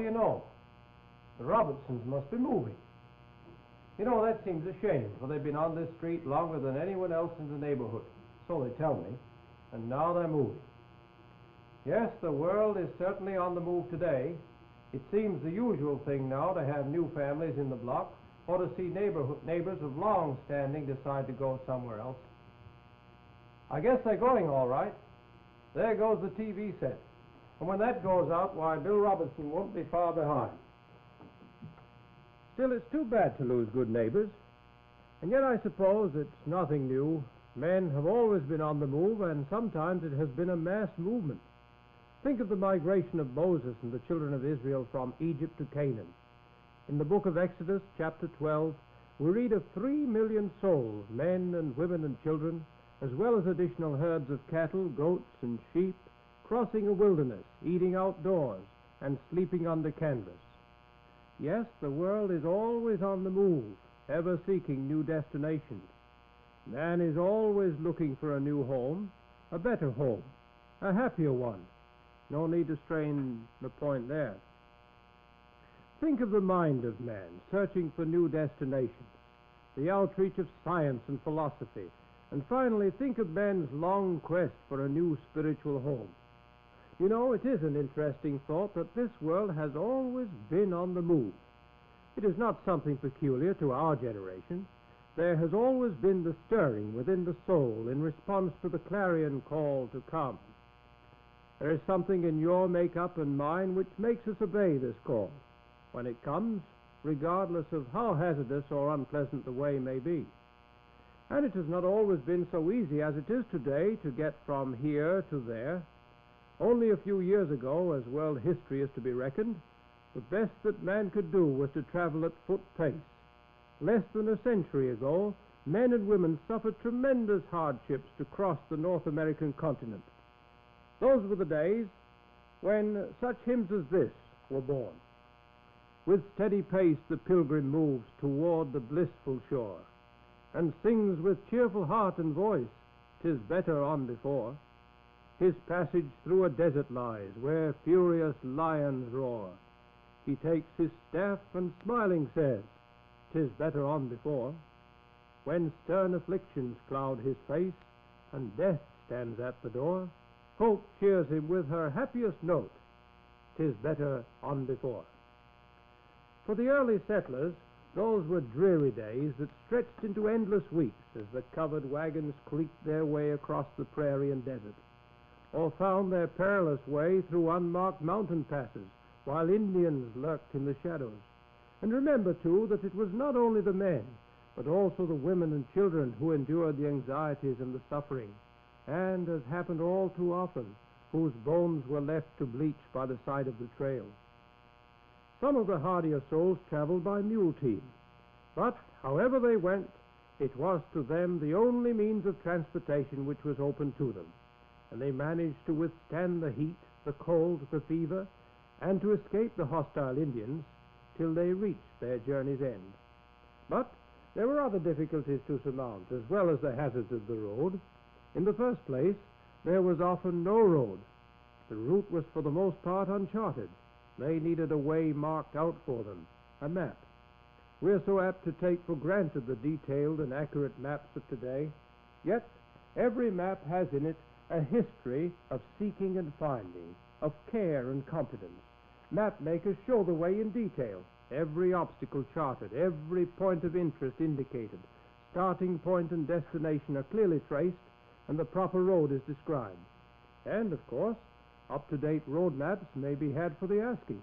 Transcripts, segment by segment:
do you know? The Robertsons must be moving. You know, that seems a shame, for they've been on this street longer than anyone else in the neighborhood. So they tell me. And now they're moving. Yes, the world is certainly on the move today. It seems the usual thing now to have new families in the block, or to see neighbors of long standing decide to go somewhere else. I guess they're going all right. There goes the TV set. And when that goes out, why, Bill Robertson won't be far behind. Still, it's too bad to lose good neighbors. And yet I suppose it's nothing new. Men have always been on the move, and sometimes it has been a mass movement. Think of the migration of Moses and the children of Israel from Egypt to Canaan. In the book of Exodus, chapter 12, we read of 3 million souls, men and women and children, as well as additional herds of cattle, goats, and sheep, crossing a wilderness, eating outdoors, and sleeping under canvas. Yes, the world is always on the move, ever seeking new destinations. Man is always looking for a new home, a better home, a happier one. No need to strain the point there. Think of the mind of man, searching for new destinations, the outreach of science and philosophy, and finally think of man's long quest for a new spiritual home. You know, it is an interesting thought that this world has always been on the move. It is not something peculiar to our generation. There has always been the stirring within the soul in response to the clarion call to come. There is something in your makeup and mine which makes us obey this call when it comes, regardless of how hazardous or unpleasant the way may be. And it has not always been so easy as it is today to get from here to there. Only a few years ago, as world history is to be reckoned, the best that man could do was to travel at foot pace. Less than a century ago, men and women suffered tremendous hardships to cross the North American continent. Those were the days when such hymns as this were born. With steady pace the pilgrim moves toward the blissful shore, and sings with cheerful heart and voice, "'Tis better on before." His passage through a desert lies, where furious lions roar. He takes his staff and smiling says, "'Tis better on before." When stern afflictions cloud his face, and death stands at the door, hope cheers him with her happiest note, "'Tis better on before." For the early settlers, those were dreary days that stretched into endless weeks as the covered wagons creaked their way across the prairie and desert, or found their perilous way through unmarked mountain passes while Indians lurked in the shadows. And remember, too, that it was not only the men, but also the women and children who endured the anxieties and the suffering, and, as happened all too often, whose bones were left to bleach by the side of the trail. Some of the hardier souls traveled by mule team, but, however they went, it was to them the only means of transportation which was open to them, and they managed to withstand the heat, the cold, the fever, and to escape the hostile Indians till they reached their journey's end. But there were other difficulties to surmount, as well as the hazards of the road. In the first place, there was often no road. The route was for the most part uncharted. They needed a way marked out for them, a map. We are so apt to take for granted the detailed and accurate maps of today, yet every map has in it a history of seeking and finding, of care and competence. Map makers show the way in detail, every obstacle charted, every point of interest indicated, starting point and destination are clearly traced, and the proper road is described. And, of course, up-to-date road maps may be had for the asking.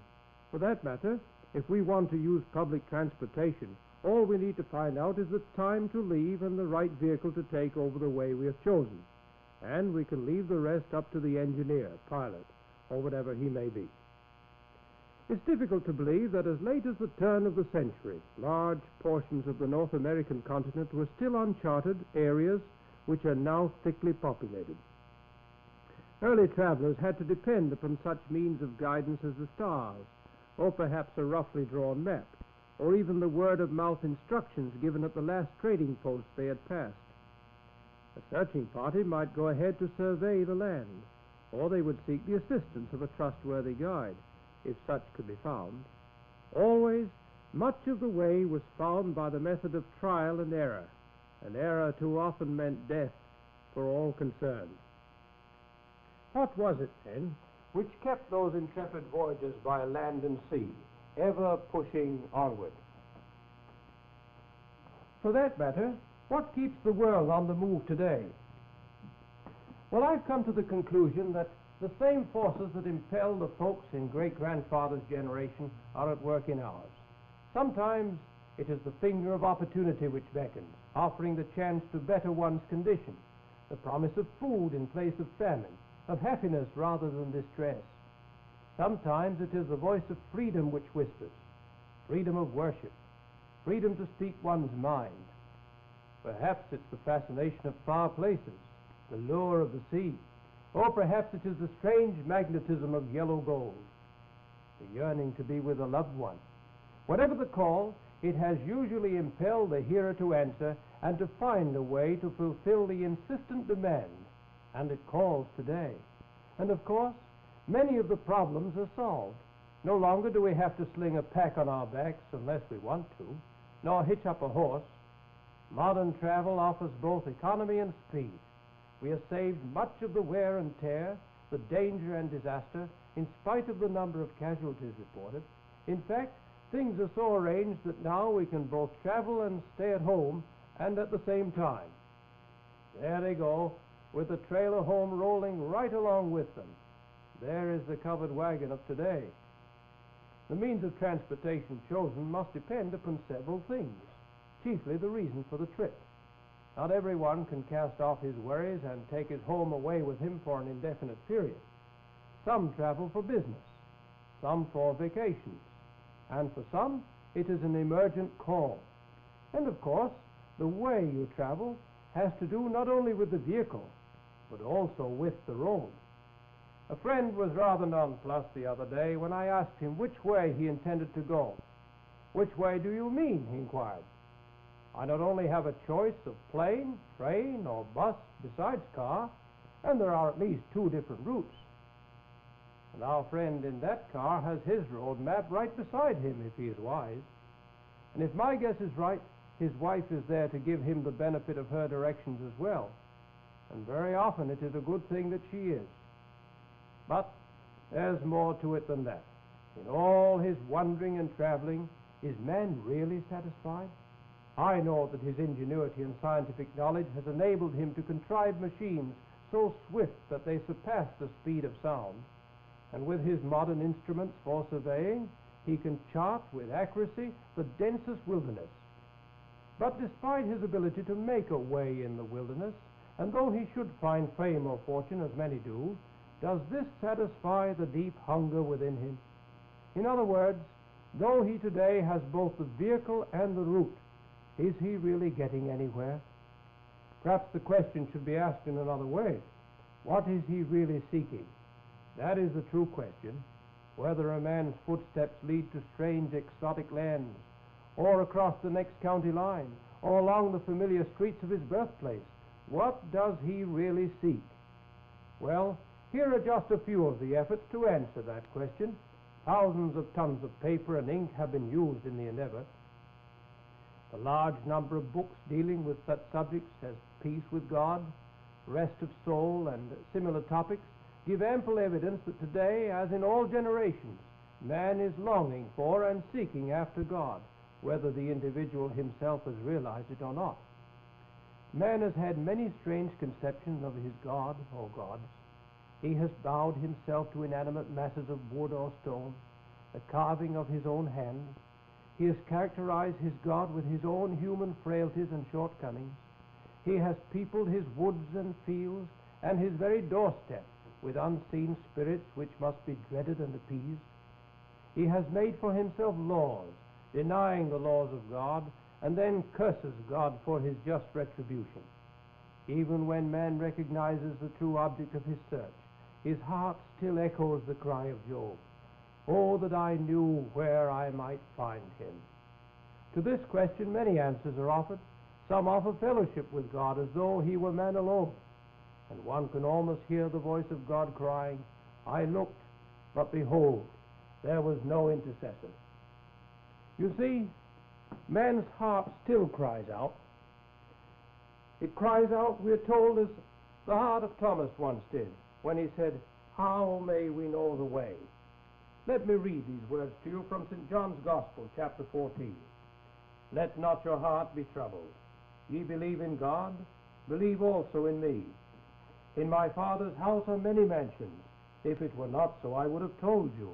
For that matter, if we want to use public transportation, all we need to find out is the time to leave and the right vehicle to take over the way we have chosen. And we can leave the rest up to the engineer, pilot, or whatever he may be. It's difficult to believe that as late as the turn of the century, large portions of the North American continent were still uncharted areas which are now thickly populated. Early travelers had to depend upon such means of guidance as the stars, or perhaps a roughly drawn map, or even the word-of-mouth instructions given at the last trading post they had passed. A searching party might go ahead to survey the land, or they would seek the assistance of a trustworthy guide, if such could be found. Always, much of the way was found by the method of trial and error too often meant death for all concerned. What was it, then, which kept those intrepid voyagers by land and sea, ever pushing onward? For that matter, what keeps the world on the move today? Well, I've come to the conclusion that the same forces that impel the folks in great-grandfather's generation are at work in ours. Sometimes it is the finger of opportunity which beckons, offering the chance to better one's condition, the promise of food in place of famine, of happiness rather than distress. Sometimes it is the voice of freedom which whispers, freedom of worship, freedom to speak one's mind. Perhaps it's the fascination of far places, the lure of the sea, or perhaps it is the strange magnetism of yellow gold, the yearning to be with a loved one. Whatever the call, it has usually impelled the hearer to answer and to find a way to fulfill the insistent demand, and it calls today. And of course, many of the problems are solved. No longer do we have to sling a pack on our backs unless we want to, nor hitch up a horse. Modern travel offers both economy and speed. We have saved much of the wear and tear, the danger and disaster, in spite of the number of casualties reported. In fact, things are so arranged that now we can both travel and stay at home, and at the same time. There they go, with the trailer home rolling right along with them. There is the covered wagon of today. The means of transportation chosen must depend upon several things, chiefly the reason for the trip. Not everyone can cast off his worries and take his home away with him for an indefinite period. Some travel for business, some for vacations, and for some it is an emergent call. And of course, the way you travel has to do not only with the vehicle, but also with the road. A friend was rather nonplussed the other day when I asked him which way he intended to go. "Which way do you mean?" he inquired. "I not only have a choice of plane, train, or bus besides car, and there are at least 2 different routes." And our friend in that car has his road map right beside him if he is wise. And if my guess is right, his wife is there to give him the benefit of her directions as well. And very often it is a good thing that she is. But there's more to it than that. In all his wandering and traveling, is man really satisfied? I know that his ingenuity and scientific knowledge has enabled him to contrive machines so swift that they surpass the speed of sound. And with his modern instruments for surveying, he can chart with accuracy the densest wilderness. But despite his ability to make a way in the wilderness, and though he should find fame or fortune, as many do, does this satisfy the deep hunger within him? In other words, though he today has both the vehicle and the route, is he really getting anywhere? Perhaps the question should be asked in another way. What is he really seeking? That is the true question. Whether a man's footsteps lead to strange exotic lands, or across the next county line, or along the familiar streets of his birthplace, what does he really seek? Well, here are just a few of the efforts to answer that question. Thousands of tons of paper and ink have been used in the endeavor. The large number of books dealing with such subjects as peace with God, rest of soul, and similar topics give ample evidence that today, as in all generations, man is longing for and seeking after God, whether the individual himself has realized it or not. Man has had many strange conceptions of his God or gods. He has bowed himself to inanimate masses of wood or stone, the carving of his own hands. He has characterized his God with his own human frailties and shortcomings. He has peopled his woods and fields and his very doorstep with unseen spirits which must be dreaded and appeased. He has made for himself laws, denying the laws of God, and then curses God for his just retribution. Even when man recognizes the true object of his search, his heart still echoes the cry of Job, "Oh, that I knew where I might find him." To this question many answers are offered. Some offer fellowship with God as though he were man alone. And one can almost hear the voice of God crying, "I looked, but behold, there was no intercessor. You see, man's heart still cries out. It cries out, we're told, as the heart of Thomas once did, when he said, "How may we know the way?" Let me read these words to you from St. John's Gospel, chapter 14. "Let not your heart be troubled. Ye believe in God, believe also in me. In my Father's house are many mansions. If it were not so, I would have told you.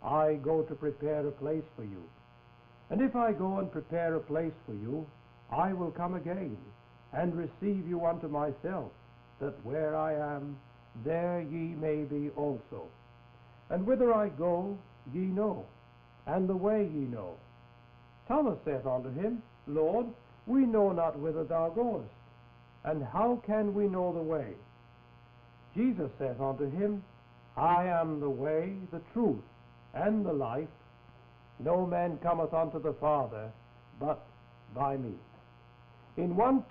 I go to prepare a place for you. And if I go and prepare a place for you, I will come again, and receive you unto myself, that where I am, there ye may be also. And whither I go, ye know, and the way ye know." Thomas saith unto him, "Lord, we know not whither thou goest, and how can we know the way?" Jesus saith unto him, "I am the way, the truth, and the life. No man cometh unto the Father but by me." In one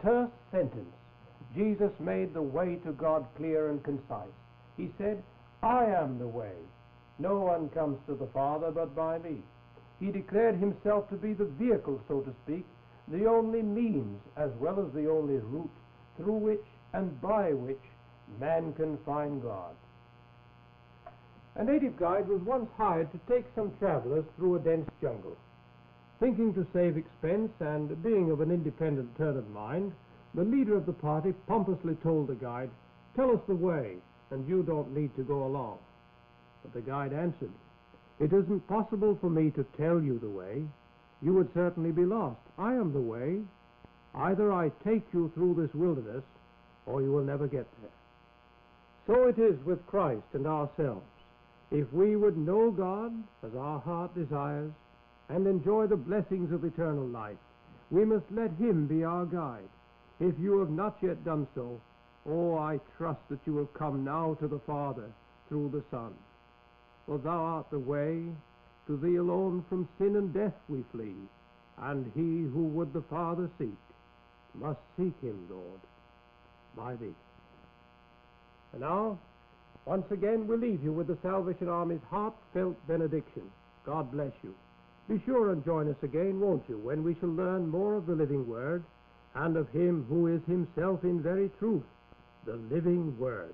terse sentence, Jesus made the way to God clear and concise. He said, "I am the way. No one comes to the Father but by me." He declared himself to be the vehicle, so to speak, the only means as well as the only route through which and by which man can find God. A native guide was once hired to take some travelers through a dense jungle. Thinking to save expense and being of an independent turn of mind, the leader of the party pompously told the guide, "Tell us the way, and you don't need to go along." But the guide answered, "It isn't possible for me to tell you the way. You would certainly be lost. I am the way. Either I take you through this wilderness, or you will never get there." So it is with Christ and ourselves. If we would know God as our heart desires and enjoy the blessings of eternal life, we must let Him be our guide. If you have not yet done so, oh, I trust that you will come now to the Father through the Son. For thou art the way, to thee alone from sin and death we flee, and he who would the Father seek must seek him, Lord, by thee. And now, once again, we leave you with the Salvation Army's heartfelt benediction. God bless you. Be sure and join us again, won't you, when we shall learn more of the living Word and of Him who is Himself in very truth, the living Word.